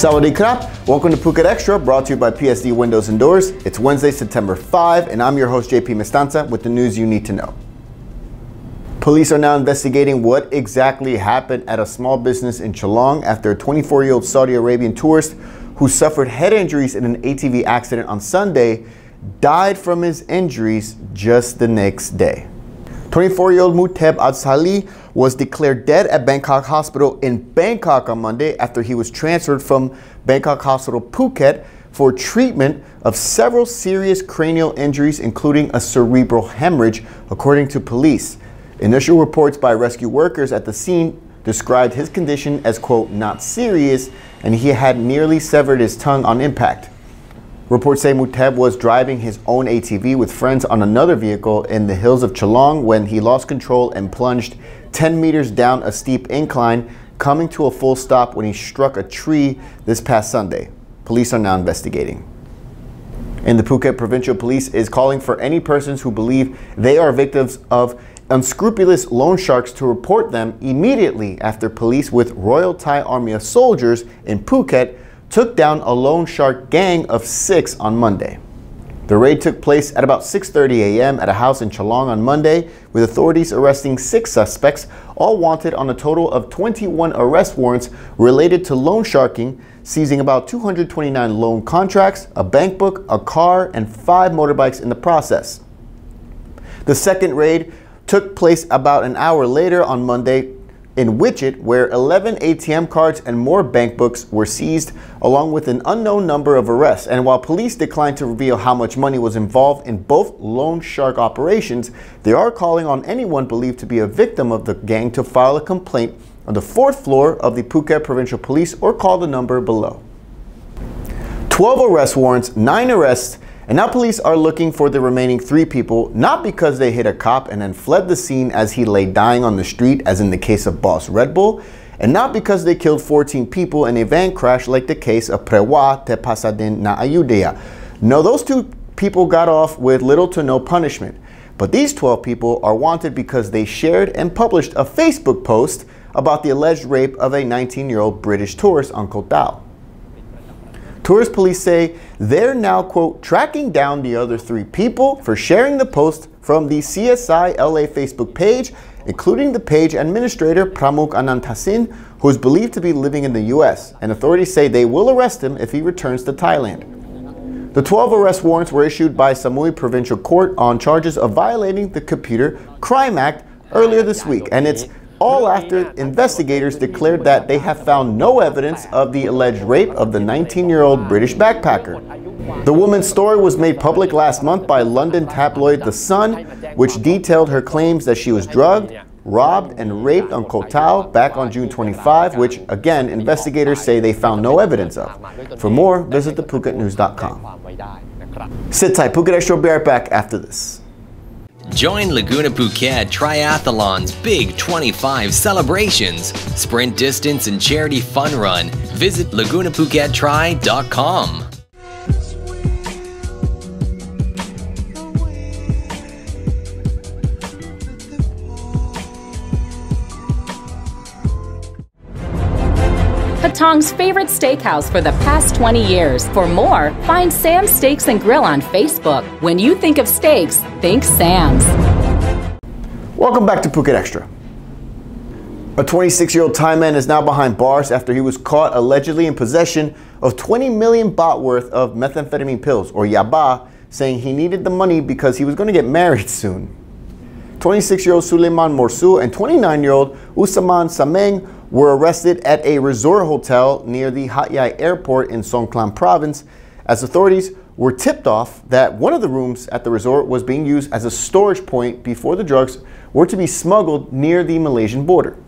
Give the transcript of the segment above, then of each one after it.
Saudi Arabian, welcome to Phuket Extra, brought to you by PSD Windows and Doors. It's Wednesday, September 5, and I'm your host, JP Mestanza, with the news you need to know. Police are now investigating what exactly happened at a small business in Geelong after a 24-year-old Saudi Arabian tourist who suffered head injuries in an ATV accident on Sunday died from his injuries just the next day. 24-year-old Muteb Azhali was declared dead at Bangkok Hospital in Bangkok on Monday after he was transferred from Bangkok Hospital Phuket for treatment of several serious cranial injuries, including a cerebral hemorrhage, according to police. Initial reports by rescue workers at the scene described his condition as, quote, not serious, and he had nearly severed his tongue on impact. Reports say Muteb was driving his own ATV with friends on another vehicle in the hills of Geelong when he lost control and plunged 10 meters down a steep incline, coming to a full stop when he struck a tree this past Sunday. Police are now investigating. And the Phuket Provincial Police is calling for any persons who believe they are victims of unscrupulous loan sharks to report them immediately after police with Royal Thai Army of Soldiers in Phuket took down a loan shark gang of 6 on Monday. The raid took place at about 6:30 a.m. at a house in Geelong on Monday, with authorities arresting 6 suspects, all wanted on a total of 21 arrest warrants related to loan sharking, seizing about 229 loan contracts, a bank book, a car, and 5 motorbikes in the process. The second raid took place about an hour later on Monday in Wichit, where 11 ATM cards and more bank books were seized, along with an unknown number of arrests. And while police declined to reveal how much money was involved in both loan shark operations, they are calling on anyone believed to be a victim of the gang to file a complaint on the 4th floor of the Phuket Provincial Police or call the number below. 12 arrest warrants, 9 arrests, and now police are looking for the remaining 3 people, not because they hit a cop and then fled the scene as he lay dying on the street, as in the case of Boss Red Bull, and not because they killed 14 people in a van crash like the case of Prewa Te Pasadin na Ayudea. No, those 2 people got off with little to no punishment. But these 12 people are wanted because they shared and published a Facebook post about the alleged rape of a 19-year-old British tourist on Koh Tao. Tourist police say they're now, quote, tracking down the other 3 people for sharing the post from the CSI LA Facebook page, including the page administrator Pramuk Anantasin, who is believed to be living in the US, and authorities say they will arrest him if he returns to Thailand. The 12 arrest warrants were issued by Samui Provincial Court on charges of violating the Computer Crime Act earlier this week, and it's all after investigators declared that they have found no evidence of the alleged rape of the 19-year-old British backpacker. The woman's story was made public last month by London tabloid The Sun, which detailed her claims that she was drugged, robbed, and raped on Koh Tao back on June 25, which, again, investigators say they found no evidence of. For more, visit thephuket.news.com. Sit tight, Phuket Extra will be right back after this. Join Laguna Phuket Triathlon's Big 25 celebrations, sprint distance and charity fun run. Visit lagunaphukettri.com. Patong's favorite steakhouse for the past 20 years. For more, find Sam's Steaks and Grill on Facebook. When you think of steaks, think Sam's. Welcome back to Phuket Extra. A 26-year-old Thai man is now behind bars after he was caught allegedly in possession of 20 million baht worth of methamphetamine pills, or yaba, saying he needed the money because he was going to get married soon. 26-year-old Suleiman Morsu and 29-year-old Usaman Sameng were arrested at a resort hotel near the Hat Yai airport in Songkhla province, as authorities were tipped off that one of the rooms at the resort was being used as a storage point before the drugs were to be smuggled near the Malaysian border.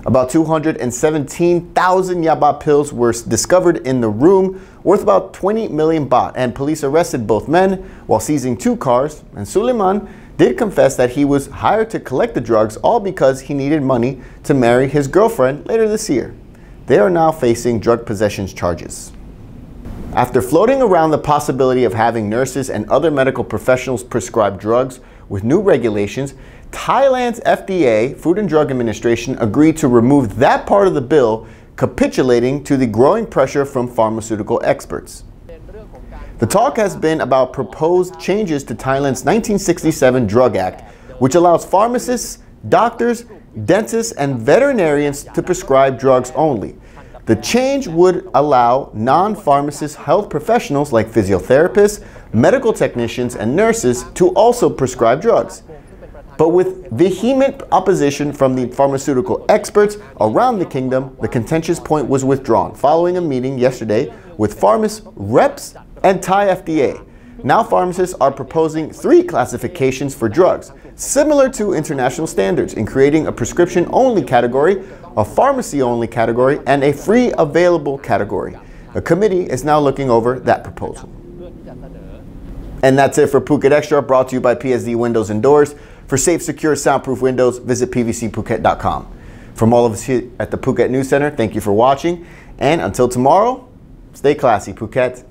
About 217,000 yaba pills were discovered in the room, worth about 20 million baht, and police arrested both men while seizing 2 cars, and Suleiman did confess that he was hired to collect the drugs, all because he needed money to marry his girlfriend later this year. They are now facing drug possession charges. After floating around the possibility of having nurses and other medical professionals prescribe drugs with new regulations, Thailand's FDA, Food and Drug Administration, agreed to remove that part of the bill capitulating to the growing pressure from pharmaceutical experts. The talk has been about proposed changes to Thailand's 1967 Drug Act, which allows pharmacists, doctors, dentists, and veterinarians to prescribe drugs only. The change would allow non-pharmacist health professionals like physiotherapists, medical technicians, and nurses to also prescribe drugs. But with vehement opposition from the pharmaceutical experts around the kingdom, the contentious point was withdrawn following a meeting yesterday with pharmacist reps and Thai FDA. Now pharmacists are proposing 3 classifications for drugs, similar to international standards, in creating a prescription-only category, a pharmacy-only category, and a free available category. A committee is now looking over that proposal. And that's it for Phuket Extra, brought to you by PSD Windows and Doors. For safe, secure, soundproof windows, visit pvcphuket.com. From all of us here at the Phuket News Center, thank you for watching. And until tomorrow, stay classy, Phuket.